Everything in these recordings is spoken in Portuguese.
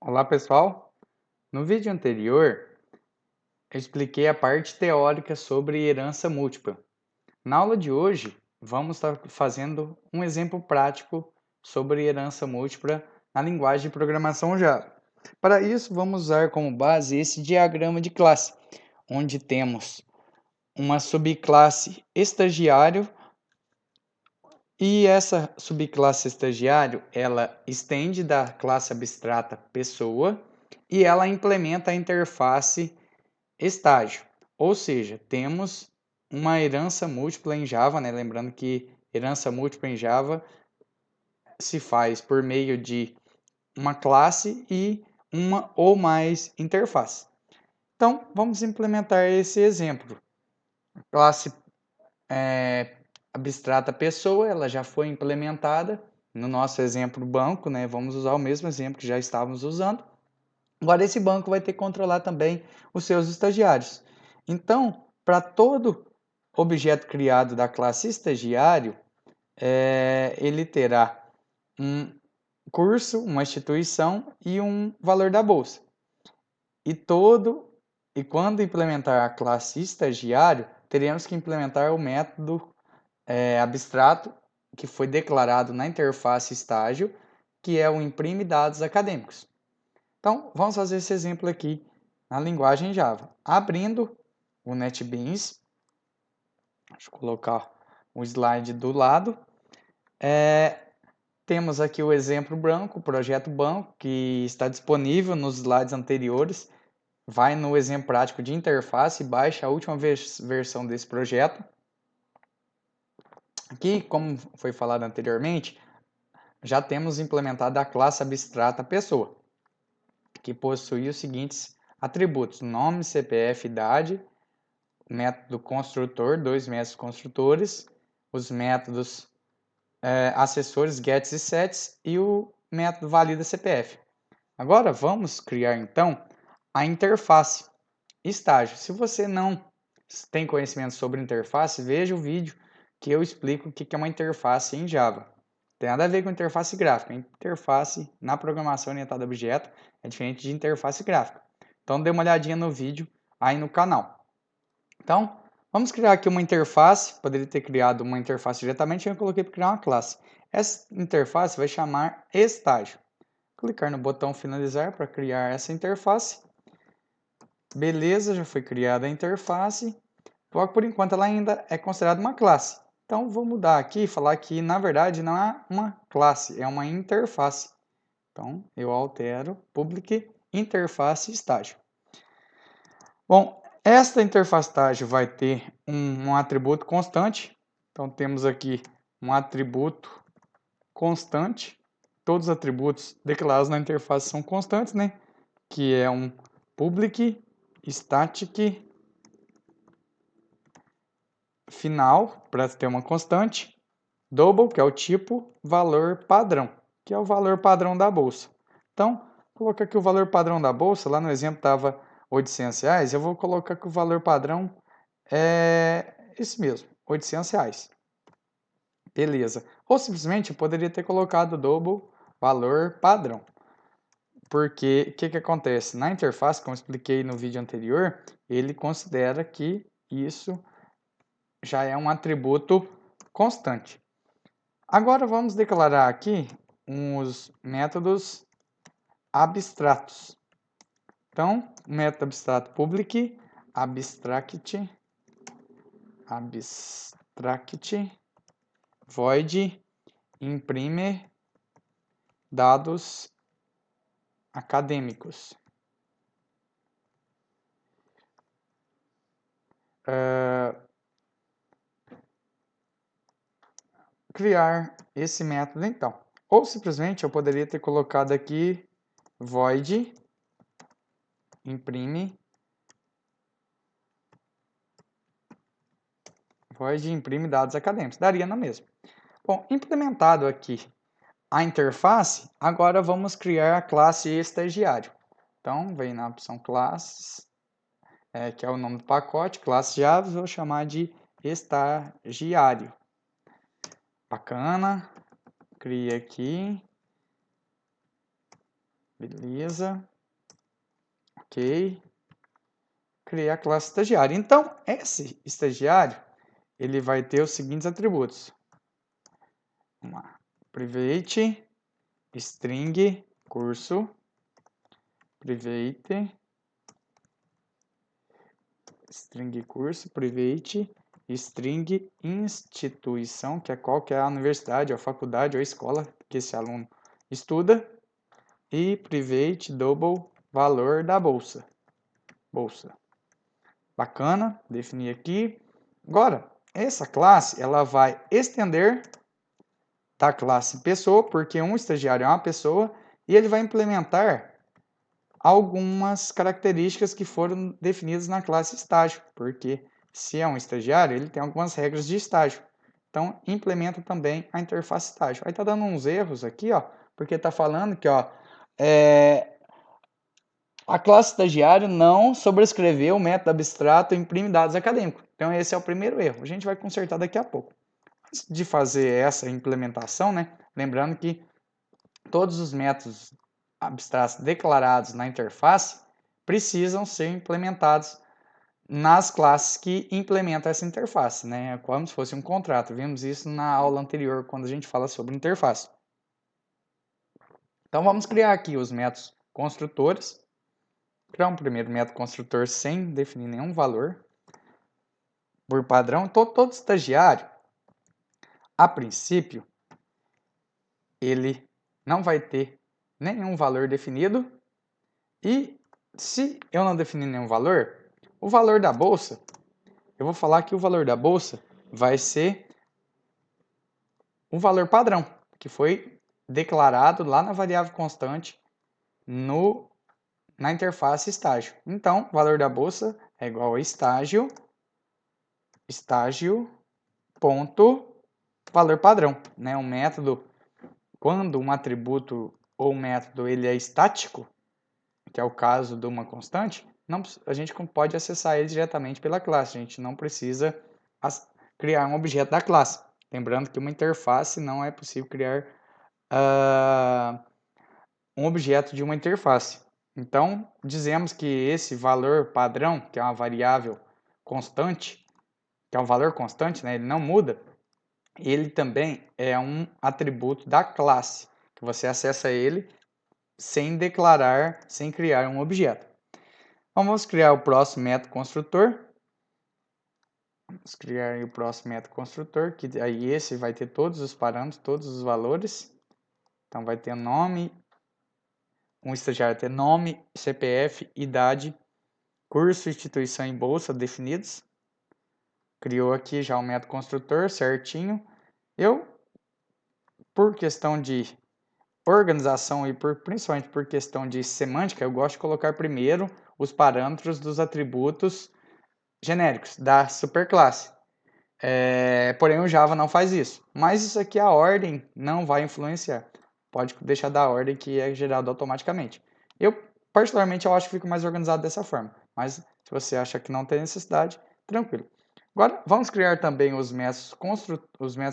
Olá pessoal, no vídeo anterior eu expliquei a parte teórica sobre herança múltipla. Na aula de hoje vamos estar fazendo um exemplo prático sobre herança múltipla na linguagem de programação Java. Para isso vamos usar como base esse diagrama de classe, onde temos uma subclasse estagiário e essa subclasse estagiário, ela estende da classe abstrata pessoa e ela implementa a interface estágio. Ou seja, temos uma herança múltipla em Java, né? Lembrando que herança múltipla em Java se faz por meio de uma classe e uma ou mais interfaces. Então, vamos implementar esse exemplo. Classe abstrata pessoa, ela já foi implementada no nosso exemplo banco, né? Vamos usar o mesmo exemplo que já estávamos usando. Agora esse banco vai ter que controlar também os seus estagiários. Então, para todo objeto criado da classe estagiário, ele terá um curso, uma instituição e um valor da bolsa. E quando implementar a classe estagiário, teremos que implementar o método abstrato que foi declarado na interface estágio, que é o imprime dados acadêmicos. Então, vamos fazer esse exemplo aqui na linguagem Java. Abrindo o NetBeans, deixa eu colocar o slide do lado. Temos aqui o exemplo branco, o projeto banco, que está disponível nos slides anteriores. Vai no exemplo prático de interface e baixa a última versão desse projeto. Aqui, como foi falado anteriormente, já temos implementada a classe abstrata pessoa, que possui os seguintes atributos: nome, CPF, idade, o método construtor, dois métodos construtores, os métodos acessores, gets e sets e o método valida CPF. Agora vamos criar então a interface estágio. Se você não tem conhecimento sobre interface, veja o vídeo que eu explico o que é uma interface em Java. Não tem nada a ver com interface gráfica. Interface na programação orientada a objeto é diferente de interface gráfica. Então dê uma olhadinha no vídeo aí no canal. Então, vamos criar aqui uma interface. Poderia ter criado uma interface diretamente, eu coloquei para criar uma classe. Essa interface vai chamar estágio. Clicar no botão finalizar para criar essa interface. Beleza, já foi criada a interface. Só que por enquanto ela ainda é considerada uma classe. Então vou mudar aqui e falar que na verdade não é uma classe, é uma interface. Então eu altero public interface estágio. Bom, esta interface estágio vai ter um atributo constante. Então temos aqui um atributo constante. Todos os atributos declarados na interface são constantes, né? Que é um public static final, para ter uma constante, double, que é o tipo, valor padrão, que é o valor padrão da bolsa. Então, vou colocar aqui o valor padrão da bolsa, lá no exemplo estava R$800, eu vou colocar que o valor padrão é esse mesmo, R$800. Beleza. Ou simplesmente eu poderia ter colocado double valor padrão. Porque o que acontece? Na interface, como eu expliquei no vídeo anterior, ele considera que isso já é um atributo constante. Agora vamos declarar aqui uns métodos abstratos. Então, o método abstrato public abstract void imprime dados acadêmicos. Criar esse método então. Ou simplesmente eu poderia ter colocado aqui void imprime dados acadêmicos. Daria na mesma. Bom, implementado aqui a interface, agora vamos criar a classe estagiário. Então, vem na opção classes, que é o nome do pacote, classe Java, vou chamar de estagiário. Bacana. Cria aqui. Beleza. Ok. Criei a classe estagiário. Então, esse estagiário, ele vai ter os seguintes atributos. Vamos lá. Private, string, curso, private, string curso, private, string instituição, que é qual que é a universidade, a faculdade ou a escola que esse aluno estuda, e private double valor da bolsa. Bacana, definir aqui. Agora, essa classe ela vai estender da classe pessoa, porque um estagiário é uma pessoa, e ele vai implementar algumas características que foram definidas na classe estágio, porque se é um estagiário, ele tem algumas regras de estágio. Então, implementa também a interface estágio. Aí tá dando uns erros aqui, ó, porque tá falando que, ó, a classe estagiário não sobrescreveu o método abstrato imprime dados acadêmicos. Então, esse é o primeiro erro. A gente vai consertar daqui a pouco. Antes de fazer essa implementação, né, lembrando que todos os métodos abstratos declarados na interface precisam ser implementados nas classes que implementam essa interface, né? Como se fosse um contrato. Vimos isso na aula anterior, quando a gente fala sobre interface. Então, vamos criar aqui os métodos construtores. Criar um primeiro método construtor sem definir nenhum valor. Por padrão, todo estagiário, a princípio, ele não vai ter nenhum valor definido. E se eu não definir nenhum valor, o valor da bolsa, eu vou falar que o valor da bolsa vai ser um valor padrão, que foi declarado lá na variável constante na interface estágio. Então, o valor da bolsa é igual a estágio ponto valor padrão, né? Um método, quando um atributo ou método ele é estático, que é o caso de uma constante, a gente pode acessar ele diretamente pela classe. A gente não precisa criar um objeto da classe. Lembrando que uma interface não é possível criar um objeto de uma interface. Então, dizemos que esse valor padrão, que é uma variável constante, que é um valor constante, né, ele não muda, ele também é um atributo da classe, que você acessa ele sem declarar, sem criar um objeto. Então, vamos criar o próximo método construtor. Vamos criar o próximo método construtor, que aí esse vai ter todos os parâmetros, todos os valores. Então, vai ter nome, um estagiário vai ter nome, CPF, idade, curso, instituição e bolsa definidos. Criou aqui já o método construtor certinho. Por questão de organização e principalmente por questão de semântica, eu gosto de colocar primeiro os parâmetros dos atributos genéricos da superclasse. Porém, o Java não faz isso. Mas isso aqui, a ordem não vai influenciar. Pode deixar da ordem que é gerado automaticamente. Particularmente, eu acho que fica mais organizado dessa forma. Mas, se você acha que não tem necessidade, tranquilo. Agora, vamos criar também os métodos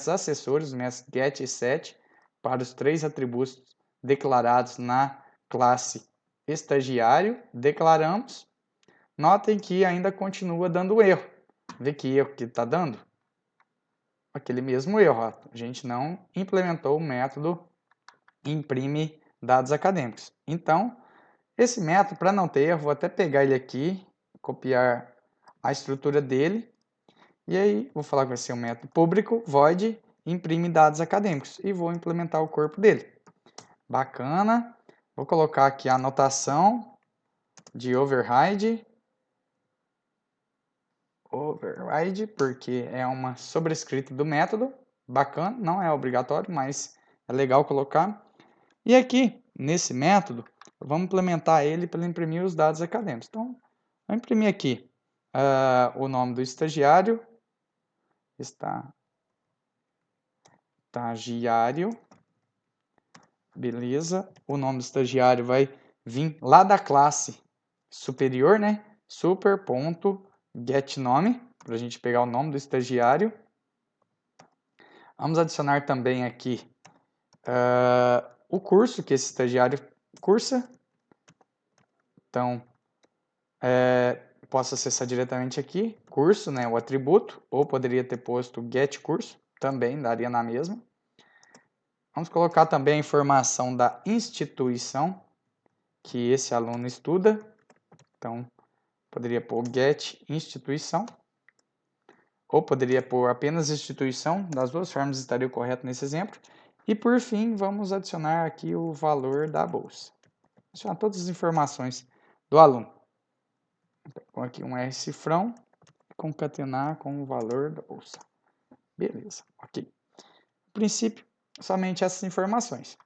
acessórios, os métodos get e set, para os 3 atributos declarados na classe estagiário. Declaramos. Notem que ainda continua dando erro. Vê que erro que está dando? Aquele mesmo erro. A gente não implementou o método imprime dados acadêmicos. Então, esse método, para não ter erro, vou até pegar ele aqui, copiar a estrutura dele, e aí vou falar que vai ser um método público, void, imprime dados acadêmicos, e vou implementar o corpo dele. Bacana. Vou colocar aqui a anotação de override, porque é uma sobrescrita do método. Bacana, não é obrigatório, mas é legal colocar. E aqui, nesse método, vamos implementar ele para imprimir os dados acadêmicos. Então, vou imprimir aqui o nome do estagiário, estagiário, beleza. O nome do estagiário vai vir lá da classe superior, né? Super.getNome, para a gente pegar o nome do estagiário. Vamos adicionar também aqui o curso que esse estagiário cursa. Então, posso acessar diretamente aqui, curso, né, o atributo, ou poderia ter posto get curso, também daria na mesma. Vamos colocar também a informação da instituição que esse aluno estuda. Então, poderia pôr get instituição, ou poderia pôr apenas instituição, das duas formas estaria correto nesse exemplo. E por fim, vamos adicionar aqui o valor da bolsa. Adicionar todas as informações do aluno. Então, aqui um R cifrão, concatenar com o valor da bolsa. Beleza, ok. No princípio, somente essas informações.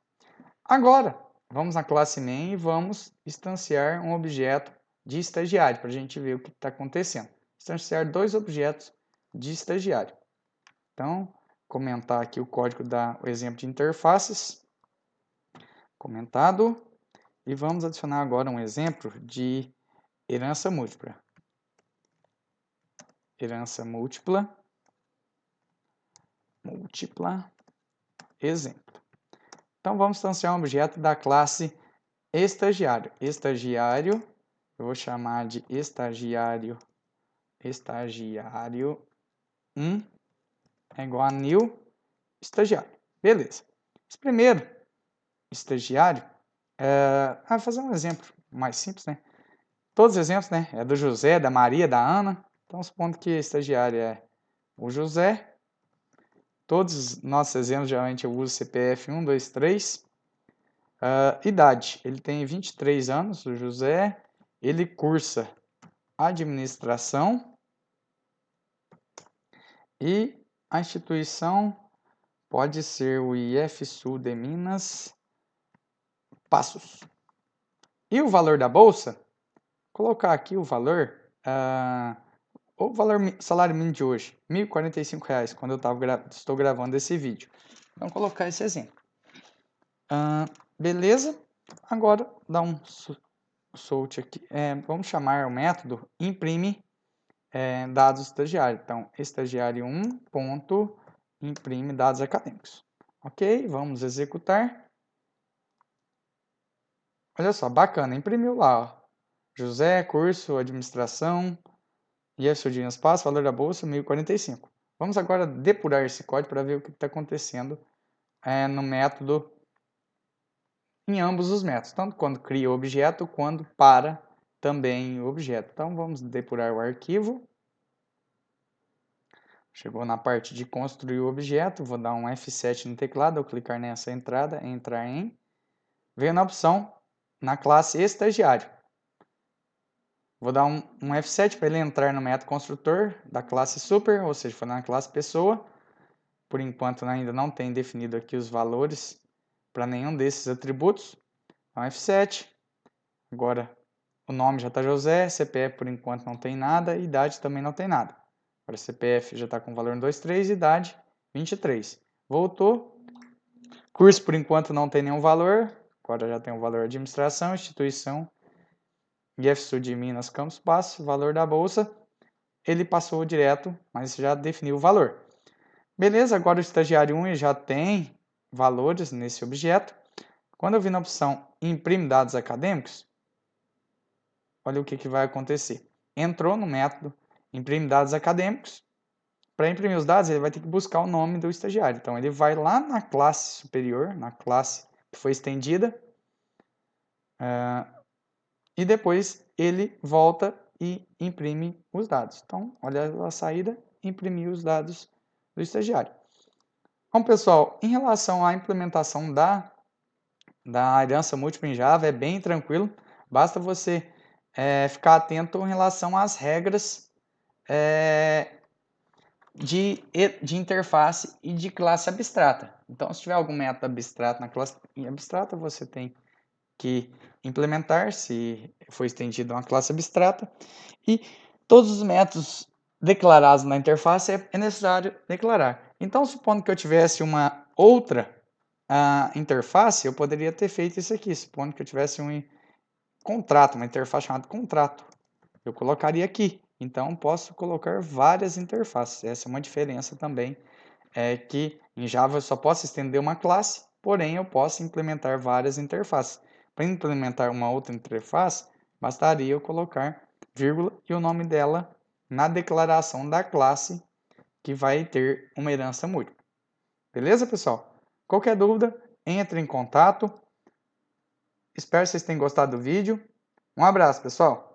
Agora, vamos na classe main e vamos instanciar um objeto de estagiário, para a gente ver o que está acontecendo. Instanciar dois objetos de estagiário. Então, comentar aqui o código da o exemplo de interfaces. Comentado. E vamos adicionar agora um exemplo de herança múltipla. Herança múltipla. Exemplo. Então, vamos instanciar um objeto da classe estagiário. Estagiário, eu vou chamar de estagiário 1 é igual a new estagiário. Beleza. Esse primeiro estagiário, vou fazer um exemplo mais simples, né? Todos os exemplos, né? É do José, da Maria, da Ana. Então, supondo que estagiário é o José. Todos os nossos exemplos, geralmente eu uso CPF 1, 2, 3. Idade, ele tem 23 anos, o José. Ele cursa administração. E a instituição pode ser o IF-Sul de Minas, Passos. E o valor da bolsa, colocar aqui o valor salário mínimo de hoje, R$ 1.045, quando eu estou gravando esse vídeo. Vamos colocar esse exemplo. Beleza? Agora, dá um solte aqui. Vamos chamar o método imprime dados estagiário. Então, estagiário 1 ponto imprime dados acadêmicos. Ok, vamos executar. Olha só, bacana, imprimiu lá, ó. José, curso, administração, IF de espaço, valor da bolsa, 1.045. Vamos agora depurar esse código para ver o que está acontecendo no método, em ambos os métodos, tanto quando cria o objeto, quando para também o objeto. Então, vamos depurar o arquivo. Chegou na parte de construir o objeto, vou dar um F7 no teclado, ao clicar nessa entrada, entrar em, veio na opção, na classe estagiário. Vou dar um F7 para ele entrar no método construtor da classe super, ou seja, foi na classe pessoa. Por enquanto ainda não tem definido aqui os valores para nenhum desses atributos. Então F7. Agora o nome já está José, CPF por enquanto não tem nada, idade também não tem nada. Agora CPF já está com valor 23, idade 23. Voltou. Curso por enquanto não tem nenhum valor, agora já tem um valor administração, instituição, IF-Sul de Minas, Campus Passo, valor da bolsa, ele passou direto, mas já definiu o valor. Beleza, agora o estagiário 1 já tem valores nesse objeto. Quando eu vir na opção imprime dados acadêmicos, olha o que vai acontecer. Entrou no método imprime dados acadêmicos. Para imprimir os dados, ele vai ter que buscar o nome do estagiário. Então, ele vai lá na classe superior, na classe que foi estendida, e depois ele volta e imprime os dados. Então, olha a saída, imprimir os dados do estagiário. Bom, pessoal, em relação à implementação da herança múltipla em Java, é bem tranquilo. Basta você ficar atento em relação às regras de interface e de classe abstrata. Então, se tiver algum método abstrato na classe abstrata, você tem que implementar, se for estendido uma classe abstrata, e todos os métodos declarados na interface é necessário declarar. Então, supondo que eu tivesse uma outra interface, eu poderia ter feito isso aqui, supondo que eu tivesse um contrato, uma interface chamada contrato, eu colocaria aqui. Então, posso colocar várias interfaces. Essa é uma diferença também, que em Java eu só posso estender uma classe, porém eu posso implementar várias interfaces. para implementar uma outra interface, bastaria eu colocar vírgula e o nome dela na declaração da classe que vai ter uma herança múltipla. Beleza, pessoal? Qualquer dúvida, entre em contato. Espero que vocês tenham gostado do vídeo. Um abraço, pessoal!